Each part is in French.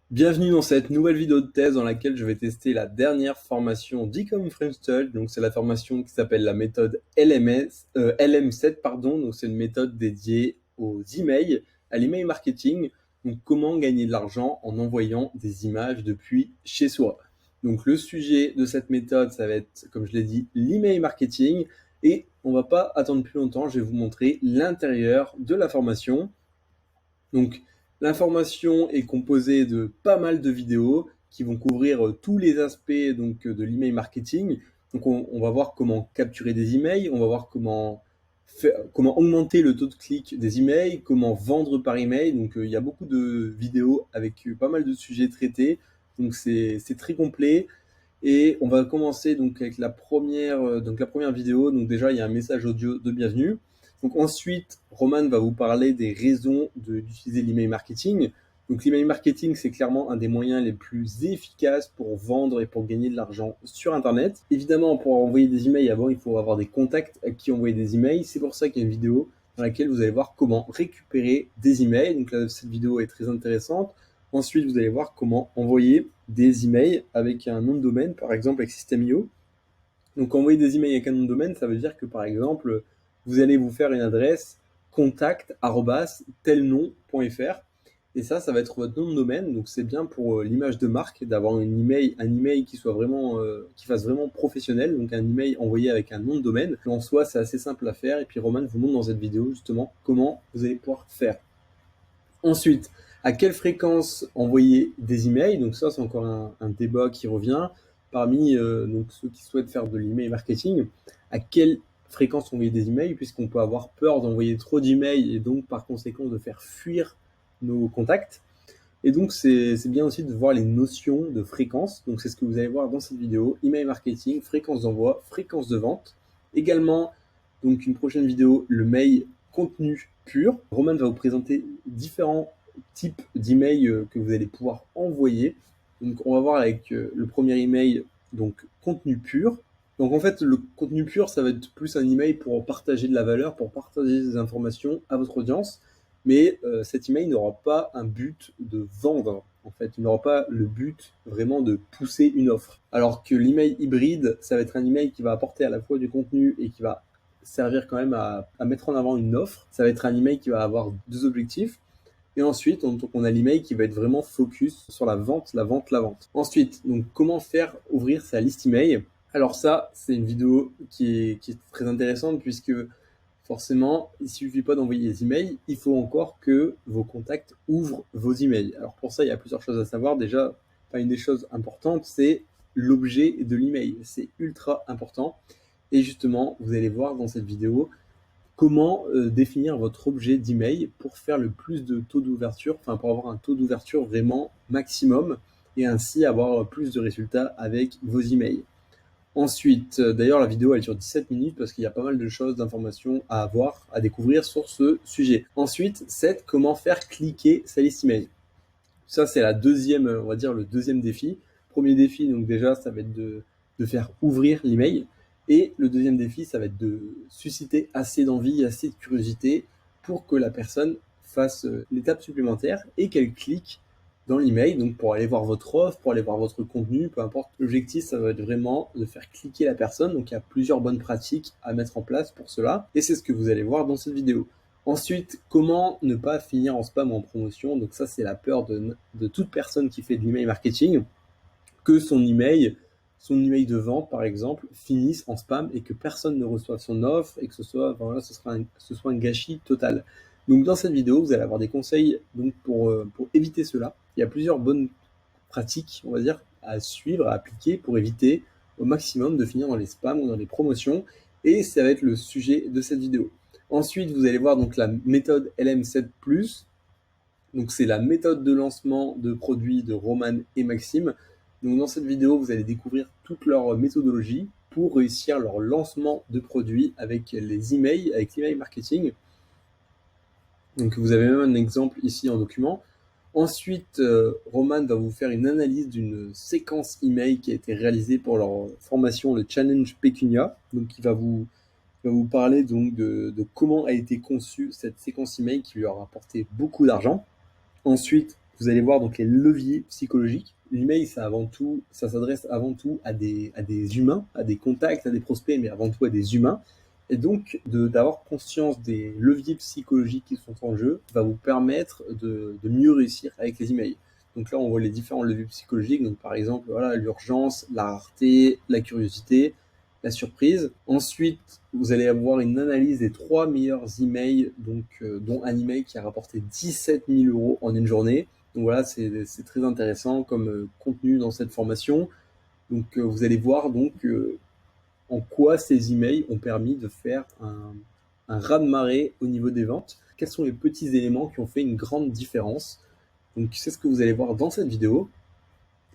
Bienvenue dans cette nouvelle vidéo de thèse dans laquelle je vais tester la dernière formation d'Ecom French Touch. Donc c'est la formation qui s'appelle la méthode LM7, pardon. Donc c'est une méthode dédiée aux emails, à l'email marketing. Donc comment gagner de l'argent en envoyant des images depuis chez soi. Donc le sujet de cette méthode, ça va être, comme je l'ai dit, l'email marketing. Et on va pas attendre plus longtemps, je vais vous montrer l'intérieur de la formation. Donc, l'information est composée de pas mal de vidéos qui vont couvrir tous les aspects de l'email marketing. Donc, on va voir comment capturer des emails, on va voir comment augmenter le taux de clic des emails, comment vendre par email. Donc, il y a beaucoup de vidéos avec pas mal de sujets traités. Donc, c'est très complet. Et on va commencer donc avec la première vidéo. Donc déjà, il y a un message audio de bienvenue. Donc ensuite, Roman va vous parler des raisons d'utiliser l'email marketing. Donc l'email marketing, c'est clairement un des moyens les plus efficaces pour vendre et pour gagner de l'argent sur Internet. Évidemment, pour envoyer des emails avant, il faut avoir des contacts à qui envoyer des emails. C'est pour ça qu'il y a une vidéo dans laquelle vous allez voir comment récupérer des emails. Donc là, cette vidéo est très intéressante. Ensuite, vous allez voir comment envoyer des emails avec un nom de domaine, par exemple avec System.io. Donc, envoyer des emails avec un nom de domaine, ça veut dire que, par exemple, vous allez vous faire une adresse contact@telnom.fr. Et ça va être votre nom de domaine. Donc, c'est bien pour l'image de marque d'avoir un email qui soit vraiment, qui fasse vraiment professionnel. Donc, un email envoyé avec un nom de domaine. En soi, c'est assez simple à faire. Et puis, Roman vous montre dans cette vidéo justement comment vous allez pouvoir faire. Ensuite, à quelle fréquence envoyer des emails? Donc ça, c'est encore un débat qui revient parmi donc ceux qui souhaitent faire de l'email marketing. À quelle fréquence envoyer des emails? Puisqu'on peut avoir peur d'envoyer trop d'emails et donc par conséquent de faire fuir nos contacts. Et donc c'est bien aussi de voir les notions de fréquence. Donc c'est ce que vous allez voir dans cette vidéo. Email marketing, fréquence d'envoi, fréquence de vente. Également, donc une prochaine vidéo, le mail contenu pur. Roman va vous présenter différents types d'emails que vous allez pouvoir envoyer. Donc on va voir avec le premier email, donc contenu pur. Donc en fait, le contenu pur, ça va être plus un email pour partager de la valeur, pour partager des informations à votre audience. Mais cet email n'aura pas un but de vendre. En fait, il n'aura pas le but vraiment de pousser une offre. Alors que l'email hybride, ça va être un email qui va apporter à la fois du contenu et qui va servir quand même à mettre en avant une offre. Ça va être un email qui va avoir deux objectifs. Et ensuite, on a l'email qui va être vraiment focus sur la vente, la vente, la vente. Ensuite, donc comment faire ouvrir sa liste email. Alors ça, c'est une vidéo qui est très intéressante puisque forcément, il suffit pas d'envoyer des emails, il faut encore que vos contacts ouvrent vos emails. Alors pour ça, il y a plusieurs choses à savoir. Déjà, une des choses importantes, c'est l'objet de l'email. C'est ultra important. Et justement, vous allez voir dans cette vidéo comment définir votre objet d'email pour faire le plus de taux d'ouverture, enfin pour avoir un taux d'ouverture vraiment maximum et ainsi avoir plus de résultats avec vos emails. Ensuite, d'ailleurs, la vidéo elle dure 17 minutes parce qu'il y a pas mal de choses, d'informations à avoir, à découvrir sur ce sujet. Ensuite, c'est comment faire cliquer sa liste email. Ça, c'est la deuxième, on va dire le deuxième défi. Premier défi, donc déjà, ça va être de faire ouvrir l'email. Et le deuxième défi, ça va être de susciter assez d'envie, assez de curiosité pour que la personne fasse l'étape supplémentaire et qu'elle clique dans l'email, donc pour aller voir votre offre, pour aller voir votre contenu, peu importe. L'objectif, ça va être vraiment de faire cliquer la personne. Donc il y a plusieurs bonnes pratiques à mettre en place pour cela. Et c'est ce que vous allez voir dans cette vidéo. Ensuite, comment ne pas finir en spam ou en promotion? Donc ça, c'est la peur de toute personne qui fait de l'email marketing, que son email de vente, par exemple, finisse en spam et que personne ne reçoive son offre et que ce soit, enfin, voilà, ce soit un gâchis total. Donc dans cette vidéo, vous allez avoir des conseils donc pour éviter cela. Il y a plusieurs bonnes pratiques, on va dire, à suivre, à appliquer pour éviter au maximum de finir dans les spams ou dans les promotions. Et ça va être le sujet de cette vidéo. Ensuite, vous allez voir donc la méthode LM7+. Donc c'est la méthode de lancement de produits de Roman et Maxime. Donc dans cette vidéo, vous allez découvrir toute leur méthodologie pour réussir leur lancement de produits avec les emails, avec l'email marketing. Donc vous avez même un exemple ici en document. Ensuite, Roman va vous faire une analyse d'une séquence email qui a été réalisée pour leur formation, le Challenge Pecunia. Donc il va vous parler donc de comment a été conçue cette séquence email qui lui aura apporté beaucoup d'argent. Ensuite, Vous allez voir donc les leviers psychologiques. L'email, ça s'adresse avant tout à des humains, à des contacts, à des prospects, mais avant tout à des humains. Et donc, d'avoir conscience des leviers psychologiques qui sont en jeu va vous permettre de mieux réussir avec les emails. Donc là, on voit les différents leviers psychologiques. Donc par exemple, voilà, l'urgence, la rareté, la curiosité, la surprise. Ensuite, vous allez avoir une analyse des 3 meilleurs emails, donc, dont un email qui a rapporté 17 000 euros en une journée. Donc voilà, c'est très intéressant comme contenu dans cette formation. Donc vous allez voir donc en quoi ces emails ont permis de faire un raz-de-marée au niveau des ventes. Quels sont les petits éléments qui ont fait une grande différence? Donc c'est ce que vous allez voir dans cette vidéo.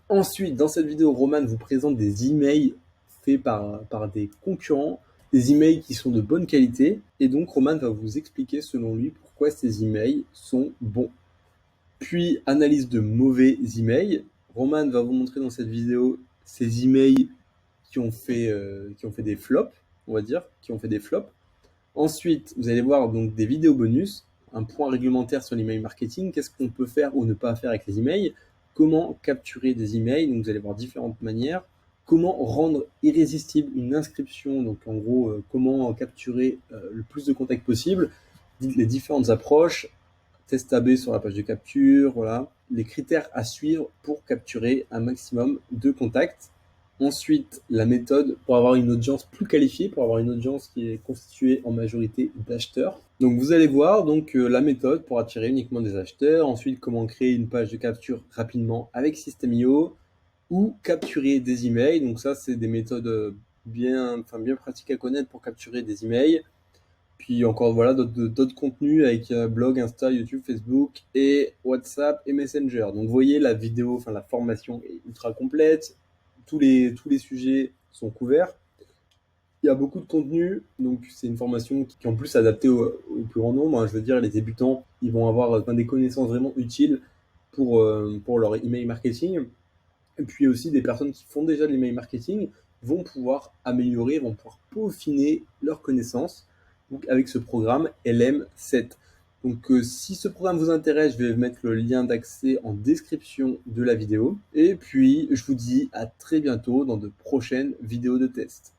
Ensuite, dans cette vidéo, Roman vous présente des emails faits par des concurrents, des emails qui sont de bonne qualité. Et donc Roman va vous expliquer selon lui pourquoi ces emails sont bons. Puis, analyse de mauvais emails. Roman va vous montrer dans cette vidéo ces emails qui ont fait des flops, on va dire, qui ont fait des flops. Ensuite, vous allez voir donc des vidéos bonus, un point réglementaire sur l'email marketing, qu'est-ce qu'on peut faire ou ne pas faire avec les emails, comment capturer des emails, donc vous allez voir différentes manières, comment rendre irrésistible une inscription, donc en gros, comment capturer le plus de contacts possible, les différentes approches, test AB sur la page de capture, voilà, les critères à suivre pour capturer un maximum de contacts. Ensuite, la méthode pour avoir une audience plus qualifiée, pour avoir une audience qui est constituée en majorité d'acheteurs. Donc vous allez voir donc la méthode pour attirer uniquement des acheteurs. Ensuite, comment créer une page de capture rapidement avec System.io ou capturer des emails. Donc ça, c'est des méthodes bien pratiques à connaître pour capturer des emails. Puis encore voilà d'autres contenus avec blog, Insta, YouTube, Facebook et WhatsApp et Messenger. Donc vous voyez la vidéo, enfin la formation est ultra complète. Tous les sujets sont couverts. Il y a beaucoup de contenu, donc c'est une formation qui est en plus adaptée au plus grand nombre. Je veux dire, les débutants, ils vont avoir des connaissances vraiment utiles pour leur email marketing. Et puis aussi des personnes qui font déjà de l'email marketing vont pouvoir améliorer, vont pouvoir peaufiner leurs connaissances donc avec ce programme LM7. Donc si ce programme vous intéresse, je vais mettre le lien d'accès en description de la vidéo. Et puis je vous dis à très bientôt dans de prochaines vidéos de test.